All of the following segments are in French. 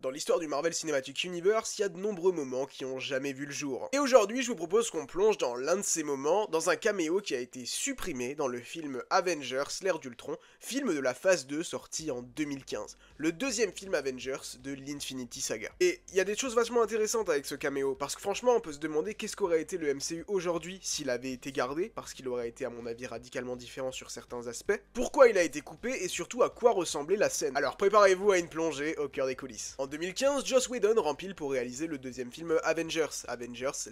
Dans l'histoire du Marvel Cinematic Universe, il y a de nombreux moments qui ont jamais vu le jour. Et aujourd'hui, je vous propose qu'on plonge dans l'un de ces moments, dans un caméo qui a été supprimé dans le film Avengers, l'ère d'Ultron, film de la phase 2 sorti en 2015. Le deuxième film Avengers de l'Infinity Saga. Et il y a des choses vachement intéressantes avec ce caméo, parce que franchement, on peut se demander qu'est-ce qu'aurait été le MCU aujourd'hui s'il avait été gardé, parce qu'il aurait été à mon avis radicalement différent sur certains aspects. Pourquoi il a été coupé et surtout à quoi ressemblait la scène. Alors préparez-vous à une plongée au cœur des coulisses. En 2015, Joss Whedon rempile pour réaliser le deuxième film Avengers,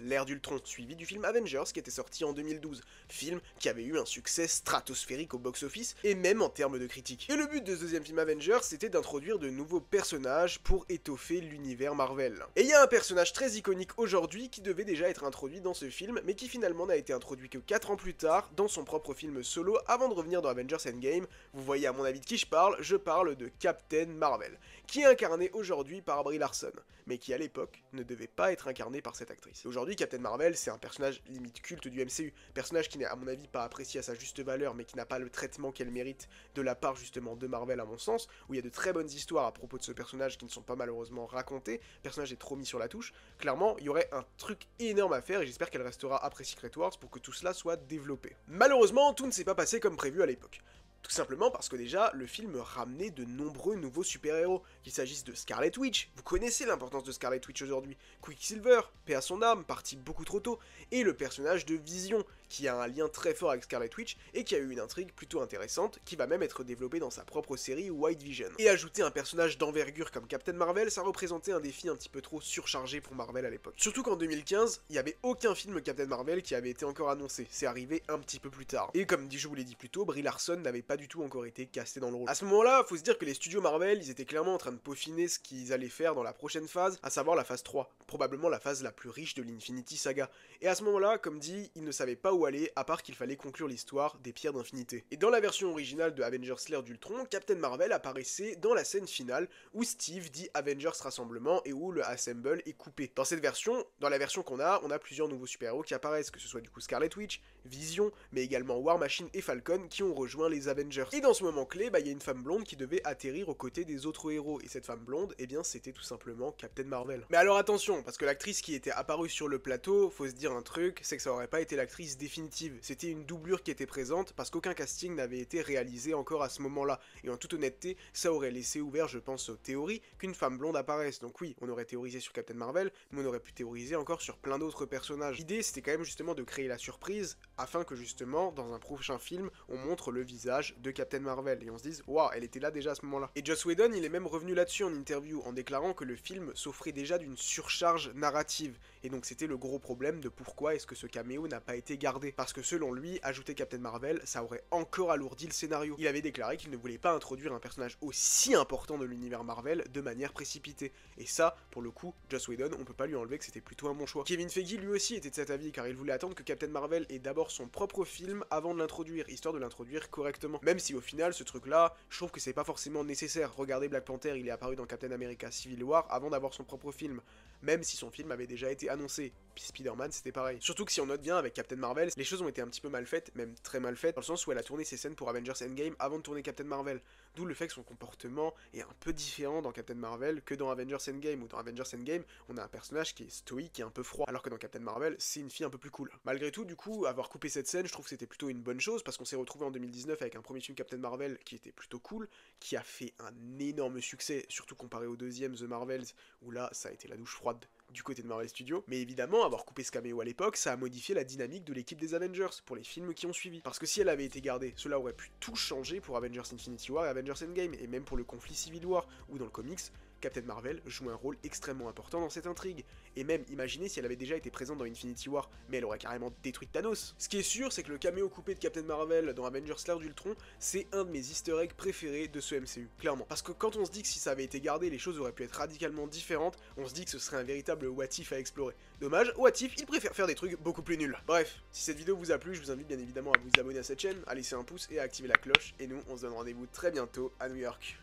l'ère d'Ultron, suivi du film Avengers qui était sorti en 2012, film qui avait eu un succès stratosphérique au box-office et même en termes de critiques. Et le but de ce deuxième film Avengers, c'était d'introduire de nouveaux personnages pour étoffer l'univers Marvel. Et il y a un personnage très iconique aujourd'hui qui devait déjà être introduit dans ce film, mais qui finalement n'a été introduit que 4 ans plus tard dans son propre film solo avant de revenir dans Avengers Endgame. Vous voyez à mon avis de qui je parle de Captain Marvel, qui est incarné aujourd'hui par Brie Larson, mais qui à l'époque ne devait pas être incarné par cette actrice. Aujourd'hui, Captain Marvel, c'est un personnage limite culte du MCU, personnage qui n'est à mon avis pas apprécié à sa juste valeur, mais qui n'a pas le traitement qu'elle mérite de la part justement de Marvel à mon sens, où il y a de très bonnes histoires à propos de ce personnage qui ne sont pas malheureusement racontées, le personnage est trop mis sur la touche. Clairement, il y aurait un truc énorme à faire et j'espère qu'elle restera après Secret Wars pour que tout cela soit développé. Malheureusement, tout ne s'est pas passé comme prévu à l'époque. Tout simplement parce que déjà, le film ramenait de nombreux nouveaux super-héros, qu'il s'agisse de Scarlet Witch, vous connaissez l'importance de Scarlet Witch aujourd'hui, Quicksilver, paix à son âme, parti beaucoup trop tôt, et le personnage de Vision, qui a un lien très fort avec Scarlet Witch, et qui a eu une intrigue plutôt intéressante, qui va même être développée dans sa propre série White Vision. Et ajouter un personnage d'envergure comme Captain Marvel, ça représentait un défi un petit peu trop surchargé pour Marvel à l'époque. Surtout qu'en 2015, il n'y avait aucun film Captain Marvel qui avait été encore annoncé, c'est arrivé un petit peu plus tard. Et comme je vous l'ai dit plus tôt, Brie Larson n'avait pas du tout encore été casté dans le rôle. À ce moment-là, faut se dire que les studios Marvel, ils étaient clairement en train de peaufiner ce qu'ils allaient faire dans la prochaine phase, à savoir la phase 3, probablement la phase la plus riche de l'Infinity Saga. Et à ce moment-là, comme dit, ils ne savaient pas où aller, à part qu'il fallait conclure l'histoire des Pierres d'Infinité. Et dans la version originale de Avengers l'ère d'Ultron, Captain Marvel apparaissait dans la scène finale où Steve dit Avengers Rassemblement et où le Assemble est coupé. Dans cette version, dans la version qu'on a plusieurs nouveaux super-héros qui apparaissent, que ce soit du coup Scarlet Witch, Vision, mais également War Machine et Falcon qui ont rejoint les Avengers. Et dans ce moment clé, il y a une femme blonde qui devait atterrir aux côtés des autres héros, et cette femme blonde, eh bien c'était tout simplement Captain Marvel. Mais alors attention, parce que l'actrice qui était apparue sur le plateau, faut se dire un truc, c'est que ça aurait pas été l'actrice définitive, c'était une doublure qui était présente, parce qu'aucun casting n'avait été réalisé encore à ce moment-là, et en toute honnêteté, ça aurait laissé ouvert, je pense, aux théories, qu'une femme blonde apparaisse. Donc oui, on aurait théorisé sur Captain Marvel, mais on aurait pu théoriser encore sur plein d'autres personnages. L'idée, c'était quand même justement de créer la surprise, afin que justement, dans un prochain film, on montre le visage de Captain Marvel, et on se dise, waouh, elle était là déjà à ce moment-là. Et Joss Whedon, il est même revenu là-dessus en interview, en déclarant que le film s'offrait déjà d'une surcharge narrative, et donc c'était le gros problème de pourquoi est-ce que ce caméo n'a pas été gardé, parce que selon lui, ajouter Captain Marvel, ça aurait encore alourdi le scénario. Il avait déclaré qu'il ne voulait pas introduire un personnage aussi important de l'univers Marvel de manière précipitée, et ça, pour le coup, Joss Whedon, on peut pas lui enlever que c'était plutôt un bon choix. Kevin Feige lui aussi était de cet avis, car il voulait attendre que Captain Marvel ait d'abord son propre film avant de l'introduire, histoire de l'introduire correctement. Même si au final, ce truc-là, je trouve que c'est pas forcément nécessaire. Regardez Black Panther, il est apparu dans Captain America Civil War avant d'avoir son propre film, même si son film avait déjà été annoncé. Puis Spider-Man, c'était pareil. Surtout que si on note bien avec Captain Marvel, les choses ont été un petit peu mal faites, même très mal faites, dans le sens où elle a tourné ses scènes pour Avengers Endgame avant de tourner Captain Marvel. D'où le fait que son comportement est un peu différent dans Captain Marvel que dans Avengers Endgame, où dans Avengers Endgame, on a un personnage qui est stoïque et un peu froid, alors que dans Captain Marvel, c'est une fille un peu plus cool. Malgré tout, du coup, avoir coupé cette scène, je trouve que c'était plutôt une bonne chose, parce qu'on s'est retrouvé en 2019 avec un premier film Captain Marvel qui était plutôt cool, qui a fait un énorme succès, surtout comparé au deuxième The Marvels, où là, ça a été la douche froide du côté de Marvel Studios, mais évidemment, avoir coupé ce caméo à l'époque, ça a modifié la dynamique de l'équipe des Avengers pour les films qui ont suivi. Parce que si elle avait été gardée, cela aurait pu tout changer pour Avengers Infinity War et Avengers Endgame, et même pour le conflit Civil War, où dans le comics, Captain Marvel joue un rôle extrêmement important dans cette intrigue. Et même, imaginez si elle avait déjà été présente dans Infinity War, mais elle aurait carrément détruit Thanos. Ce qui est sûr, c'est que le caméo coupé de Captain Marvel dans Avengers l'ère d'Ultron, c'est un de mes easter eggs préférés de ce MCU, clairement. Parce que quand on se dit que si ça avait été gardé, les choses auraient pu être radicalement différentes, on se dit que ce serait un véritable what if à explorer. Dommage, what if, il préfère faire des trucs beaucoup plus nuls. Bref, si cette vidéo vous a plu, je vous invite bien évidemment à vous abonner à cette chaîne, à laisser un pouce et à activer la cloche, et nous, on se donne rendez-vous très bientôt à New York.